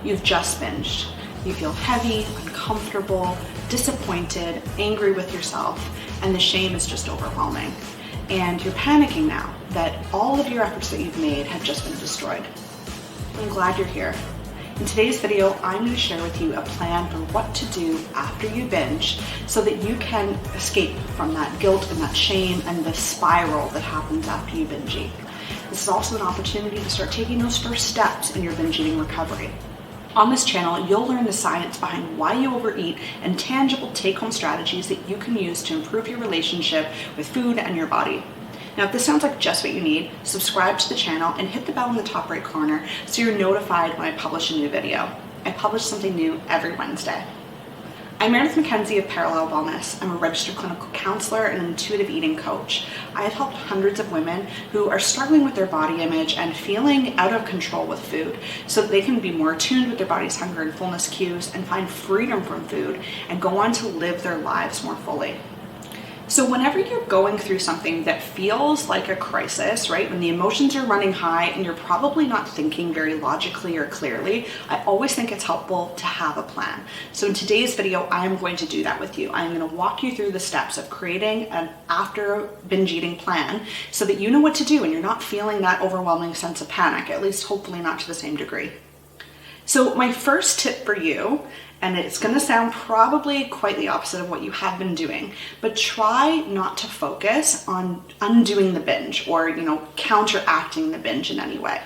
you've just binged. You feel heavy, uncomfortable, disappointed, angry with yourself, and the shame is just overwhelming. And you're panicking now that all of your efforts that you've made have just been destroyed. I'm glad you're here. In today's video, I'm going to share with you a plan for what to do after you binge so that you can escape from that guilt and that shame and the spiral that happens after you binge eat. This is also an opportunity to start taking those first steps in your binge eating recovery. On this channel, you'll learn the science behind why you overeat and tangible take-home strategies that you can use to improve your relationship with food and your body. Now, if this sounds like just what you need, subscribe to the channel and hit the bell in the top right corner so you're notified when I publish a new video. I publish something new every Wednesday. I'm Meredith MacKenzie of Parallel Wellness. I'm a registered clinical counselor and an intuitive eating coach. I have helped hundreds of women who are struggling with their body image and feeling out of control with food so that they can be more attuned with their body's hunger and fullness cues and find freedom from food and go on to live their lives more fully. So whenever you're going through something that feels like a crisis, right, when the emotions are running high and you're probably not thinking very logically or clearly, I always think it's helpful to have a plan. So in today's video, I'm going to do that with you. I'm going to walk you through the steps of creating an after binge eating plan so that you know what to do and you're not feeling that overwhelming sense of panic, at least hopefully not to the same degree. So my first tip for you, and it's going to sound probably quite the opposite of what you have been doing, but try not to focus on undoing the binge or, counteracting the binge in any way.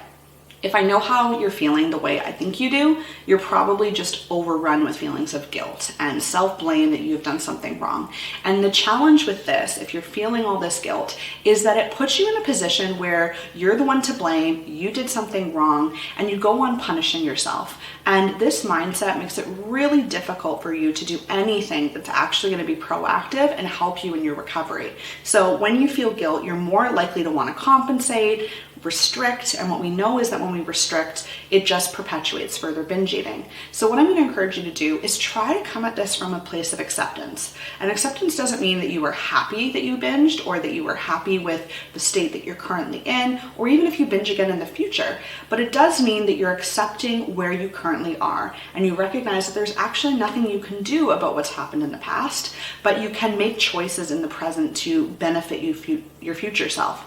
If I know how you're feeling the way I think you do, you're probably just overrun with feelings of guilt and self-blame that you've done something wrong. And the challenge with this, if you're feeling all this guilt, is that it puts you in a position where you're the one to blame, you did something wrong, and you go on punishing yourself. And this mindset makes it really difficult for you to do anything that's actually going to be proactive and help you in your recovery. So when you feel guilt, you're more likely to want to compensate, restrict, and what we know is that when we restrict, it just perpetuates further binge eating. So what I'm going to encourage you to do is try to come at this from a place of acceptance. And acceptance doesn't mean that you are happy that you binged or that you were happy with the state that you're currently in, or even if you binge again in the future. But it does mean that you're accepting where you currently are and you recognize that there's actually nothing you can do about what's happened in the past, but you can make choices in the present to benefit your future self.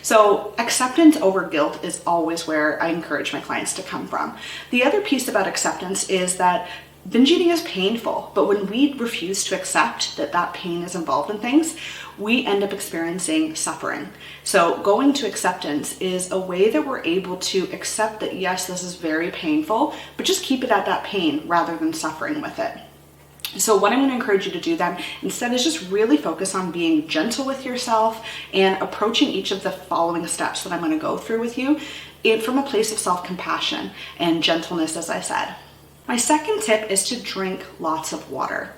So acceptance over guilt is always where I encourage my clients to come from. The other piece about acceptance is that binge eating is painful, but when we refuse to accept that that pain is involved in things, we end up experiencing suffering. So going to acceptance is a way that we're able to accept that, yes, this is very painful, but just keep it at that pain rather than suffering with it. So what I'm going to encourage you to do then instead is just really focus on being gentle with yourself and approaching each of the following steps that I'm going to go through with you from a place of self-compassion and gentleness, as I said. My second tip is to drink lots of water.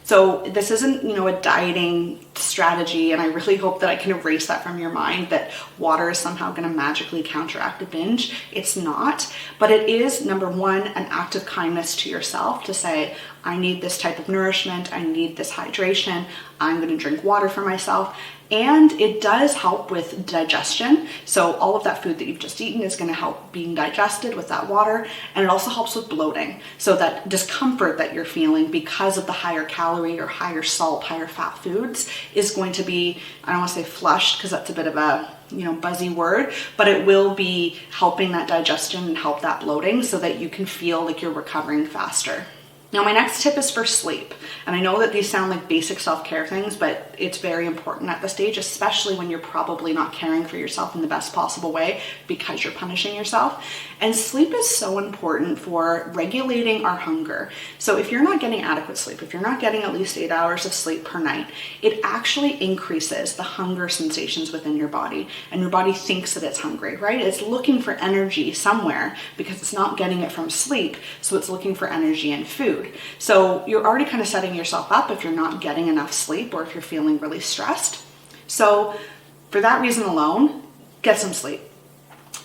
So this isn't, a dieting strategy, and I really hope that I can erase that from your mind, that water is somehow going to magically counteract a binge. It's not, but it is, number one, an act of kindness to yourself to say, I need this type of nourishment, I need this hydration, I'm going to drink water for myself. And it does help with digestion. So all of that food that you've just eaten is going to help being digested with that water. And it also helps with bloating. So that discomfort that you're feeling because of the higher calorie or higher salt, higher fat foods is going to be, I don't want to say flushed because that's a bit of a buzzy word, but it will be helping that digestion and help that bloating so that you can feel like you're recovering faster. Now, my next tip is for sleep. And I know that these sound like basic self-care things, but it's very important at this stage, especially when you're probably not caring for yourself in the best possible way because you're punishing yourself. And sleep is so important for regulating our hunger. So if you're not getting adequate sleep, if you're not getting at least 8 hours of sleep per night, it actually increases the hunger sensations within your body. And your body thinks that it's hungry, right? It's looking for energy somewhere because it's not getting it from sleep. So it's looking for energy in food. So you're already kind of setting yourself up if you're not getting enough sleep or if you're feeling really stressed. So for that reason alone, get some sleep.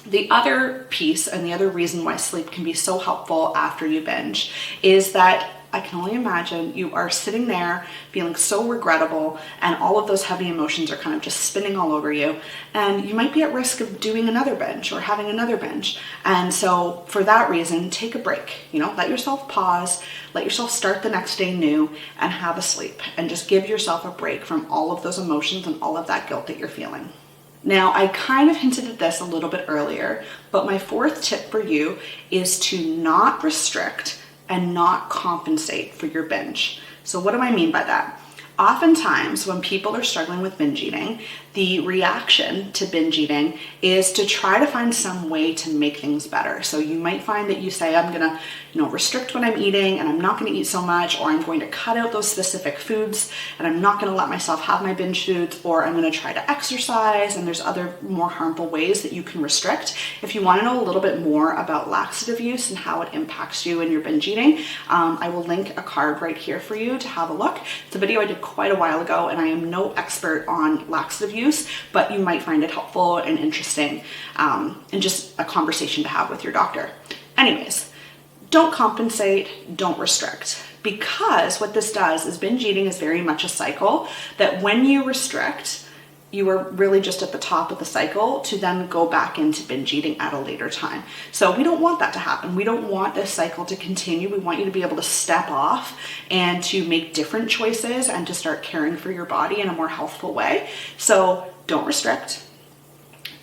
The other piece and the other reason why sleep can be so helpful after you binge is that I can only imagine you are sitting there feeling so regrettable, and all of those heavy emotions are kind of just spinning all over you, and you might be at risk of doing another binge or having another binge. And so for that reason, take a break, let yourself pause, let yourself start the next day new, and have a sleep, and just give yourself a break from all of those emotions and all of that guilt that you're feeling. Now, I kind of hinted at this a little bit earlier, but my fourth tip for you is to not restrict and not compensate for your binge. So what do I mean by that? Oftentimes, when people are struggling with binge eating, the reaction to binge eating is to try to find some way to make things better. So you might find that you say, I'm gonna, restrict what I'm eating, and I'm not gonna eat so much, or I'm going to cut out those specific foods, and I'm not gonna let myself have my binge foods, or I'm gonna try to exercise, and there's other more harmful ways that you can restrict. If you wanna know a little bit more about laxative use and how it impacts you in your binge eating, I will link a card right here for you to have a look. It's a video I did quite a while ago, and I am no expert on laxative use, but you might find it helpful and interesting, and just a conversation to have with your doctor. Anyways, don't compensate, don't restrict, because what this does is binge eating is very much a cycle that when you restrict, you are really just at the top of the cycle to then go back into binge eating at a later time. So we don't want that to happen. We don't want this cycle to continue. We want you to be able to step off and to make different choices and to start caring for your body in a more healthful way. So don't restrict,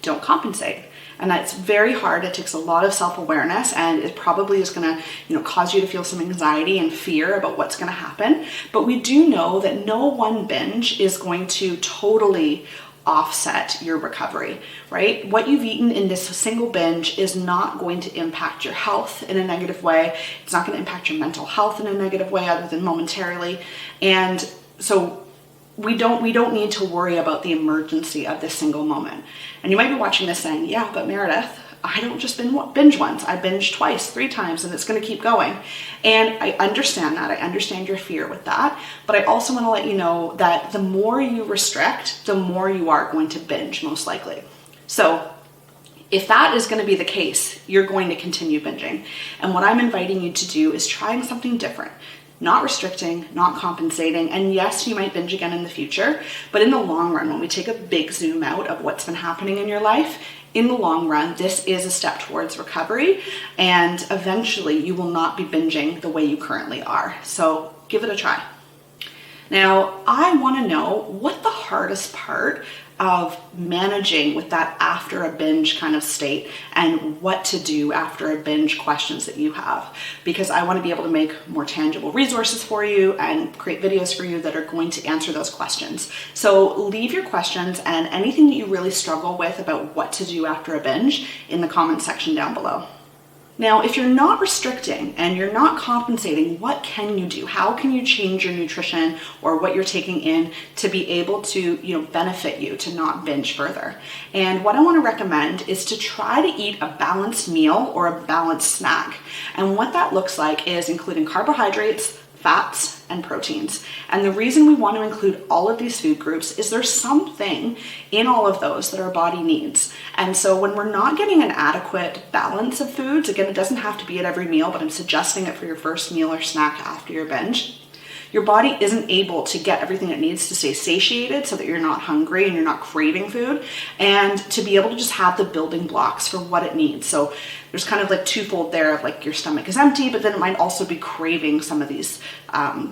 don't compensate. And that's very hard. It takes a lot of self-awareness, and it probably is going to, cause you to feel some anxiety and fear about what's going to happen. But we do know that no one binge is going to totally offset your recovery, right? What you've eaten in this single binge is not going to impact your health in a negative way. It's not going to impact your mental health in a negative way other than momentarily. And so we don't need to worry about the emergency of this single moment. And you might be watching this saying, yeah, but Meredith, I don't just binge once. I binge twice, 3 times, and it's going to keep going. And I understand that. I understand your fear with that. But I also want to let you know that the more you restrict, the more you are going to binge, most likely. So if that is going to be the case, you're going to continue binging. And what I'm inviting you to do is trying something different. Not restricting, not compensating, and yes, you might binge again in the future, but in the long run, when we take a big zoom out of what's been happening in your life, in the long run, this is a step towards recovery, and eventually you will not be binging the way you currently are. So give it a try. Now, I want to know what the hardest part of managing with that after a binge kind of state, and what to do after a binge questions that you have, because I want to be able to make more tangible resources for you and create videos for you that are going to answer those questions. So leave your questions and anything that you really struggle with about what to do after a binge in the comment section down below. Now, if you're not restricting and you're not compensating, what can you do? How can you change your nutrition or what you're taking in to be able to, benefit you to not binge further? And what I want to recommend is to try to eat a balanced meal or a balanced snack. And what that looks like is including carbohydrates, fats, and proteins. And the reason we want to include all of these food groups is there's something in all of those that our body needs. And so when we're not getting an adequate balance of foods, again, it doesn't have to be at every meal, but I'm suggesting it for your first meal or snack after your binge, your body isn't able to get everything it needs to stay satiated so that you're not hungry and you're not craving food, and to be able to just have the building blocks for what it needs. So there's kind of like twofold there of like your stomach is empty, but then it might also be craving some of these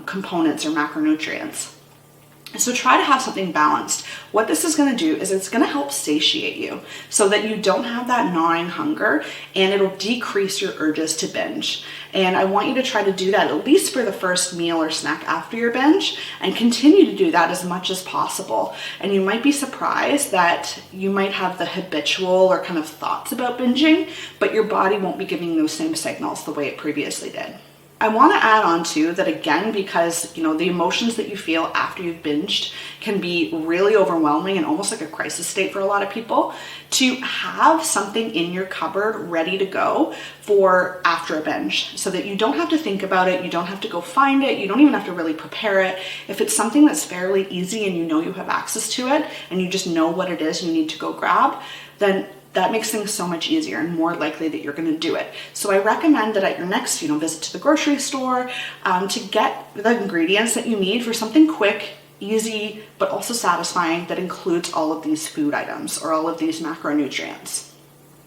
components or macronutrients. So try to have something balanced. What this is going to do is it's going to help satiate you so that you don't have that gnawing hunger, and it'll decrease your urges to binge. And I want you to try to do that at least for the first meal or snack after your binge, and continue to do that as much as possible. And you might be surprised that you might have the habitual or kind of thoughts about binging, but your body won't be giving those same signals the way it previously did. I want to add on too that, again, because the emotions that you feel after you've binged can be really overwhelming and almost like a crisis state for a lot of people, to have something in your cupboard ready to go for after a binge, so that you don't have to think about it, you don't have to go find it, you don't even have to really prepare it. If it's something that's fairly easy and you have access to it and you just know what it is you need to go grab, then that makes things so much easier and more likely that you're going to do it. So I recommend that at your next, visit to the grocery store, to get the ingredients that you need for something quick, easy, but also satisfying that includes all of these food items or all of these macronutrients.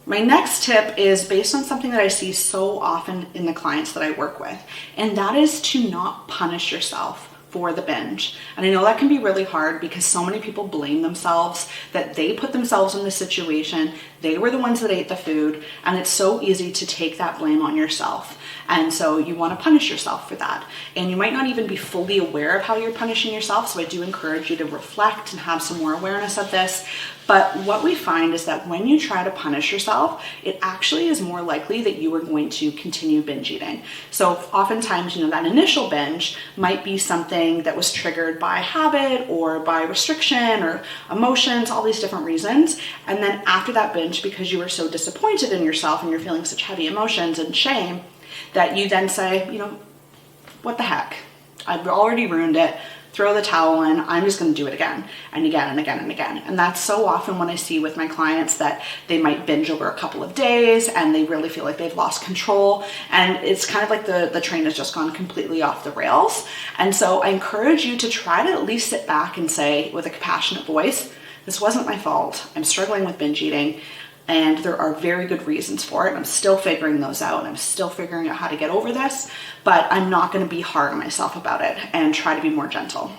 My next tip is based on something that I see so often in the clients that I work with, and that is to not punish yourself for the binge. And I know that can be really hard because so many people blame themselves, that they put themselves in this situation, they were the ones that ate the food, and it's so easy to take that blame on yourself. And so you want to punish yourself for that. And you might not even be fully aware of how you're punishing yourself, so I do encourage you to reflect and have some more awareness of this. But what we find is that when you try to punish yourself, it actually is more likely that you are going to continue binge eating. So oftentimes, that initial binge might be something that was triggered by habit or by restriction or emotions, all these different reasons. And then after that binge, because you were so disappointed in yourself and you're feeling such heavy emotions and shame, that you then say, what the heck? I've already ruined it. Throw the towel in. I'm just going to do it again and again and again and again. And that's so often when I see with my clients that they might binge over a couple of days and they really feel like they've lost control. And it's kind of like the train has just gone completely off the rails. And so I encourage you to try to at least sit back and say with a compassionate voice, this wasn't my fault. I'm struggling with binge eating. And there are very good reasons for it. I'm still figuring those out and I'm still figuring out how to get over this, but I'm not going to be hard on myself about it and try to be more gentle.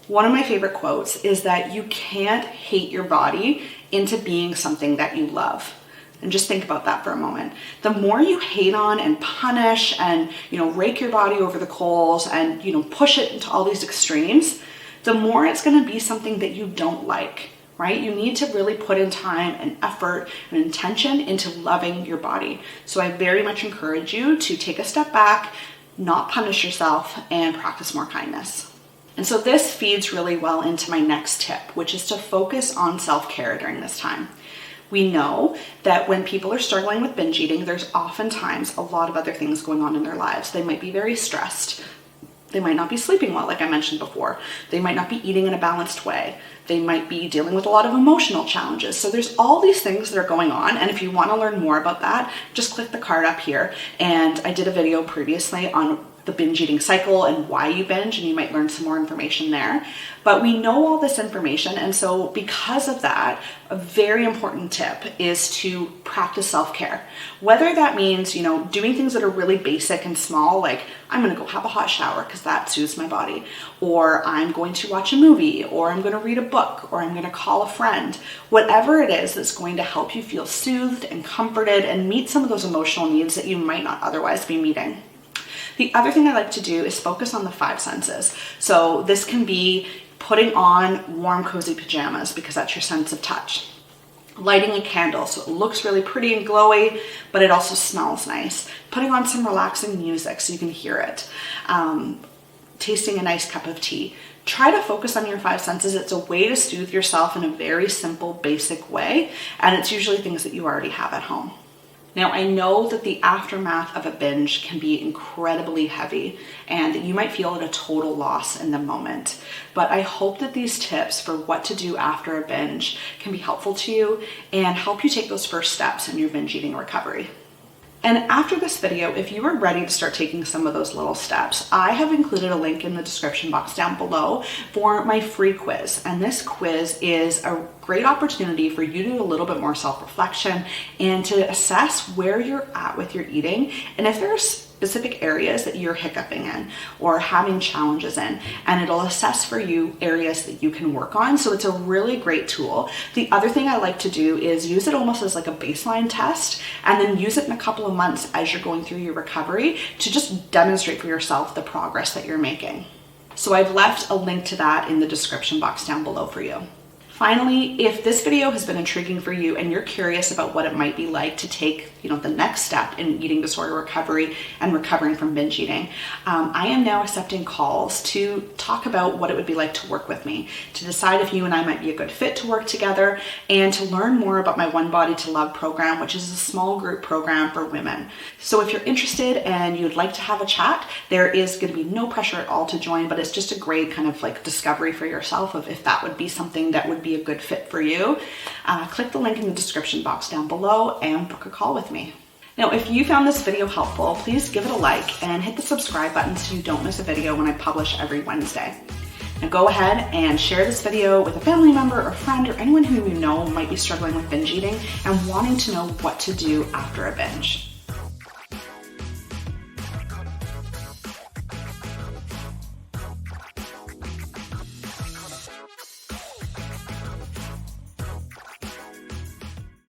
One of my favorite quotes is that you can't hate your body into being something that you love. And just think about that for a moment. The more you hate on and punish and, rake your body over the coals and, push it into all these extremes, the more it's going to be something that you don't like. Right? You need to really put in time and effort and intention into loving your body. So I very much encourage you to take a step back, not punish yourself, and practice more kindness. And so this feeds really well into my next tip, which is to focus on self-care during this time. We know that when people are struggling with binge eating, there's oftentimes a lot of other things going on in their lives. They might be very stressed. They might not be sleeping well, like I mentioned before. They might not be eating in a balanced way. They might be dealing with a lot of emotional challenges. So there's all these things that are going on. And if you want to learn more about that, just click the card up here. And I did a video previously on the binge eating cycle and why you binge, and you might learn some more information there. But we know all this information, and so because of that, a very important tip is to practice self-care. Whether that means, doing things that are really basic and small, like I'm gonna go have a hot shower because that soothes my body, or I'm going to watch a movie, or I'm gonna read a book, or I'm gonna call a friend. Whatever it is that's going to help you feel soothed and comforted and meet some of those emotional needs that you might not otherwise be meeting. The other thing I like to do is focus on the 5 senses. So this can be putting on warm, cozy pajamas because that's your sense of touch. Lighting a candle so it looks really pretty and glowy, but it also smells nice. Putting on some relaxing music so you can hear it. Tasting a nice cup of tea. Try to focus on your 5 senses. It's a way to soothe yourself in a very simple, basic way, and it's usually things that you already have at home. Now, I know that the aftermath of a binge can be incredibly heavy and you might feel at a total loss in the moment, but I hope that these tips for what to do after a binge can be helpful to you and help you take those first steps in your binge eating recovery. And after this video, if you are ready to start taking some of those little steps, I have included a link in the description box down below for my free quiz. And this quiz is a great opportunity for you to do a little bit more self-reflection and to assess where you're at with your eating and if there are specific areas that you're hiccuping in or having challenges in, and it'll assess for you areas that you can work on. So it's a really great tool. The other thing I like to do is use it almost as like a baseline test and then use it in a couple of months as you're going through your recovery to just demonstrate for yourself the progress that you're making. So I've left a link to that in the description box down below for you. Finally, if this video has been intriguing for you and you're curious about what it might be like to take the next step in eating disorder recovery and recovering from binge eating. I am now accepting calls to talk about what it would be like to work with me, to decide if you and I might be a good fit to work together, and to learn more about my One Body to Love program, which is a small group program for women. So if you're interested and you'd like to have a chat, there is going to be no pressure at all to join, but it's just a great kind of like discovery for yourself of if that would be something that would be a good fit for you. Click the link in the description box down below and book a call with me. Now, if you found this video helpful, please give it a like and hit the subscribe button so you don't miss a video when I publish every Wednesday. Now go ahead and share this video with a family member or friend or anyone who you know might be struggling with binge eating and wanting to know what to do after a binge.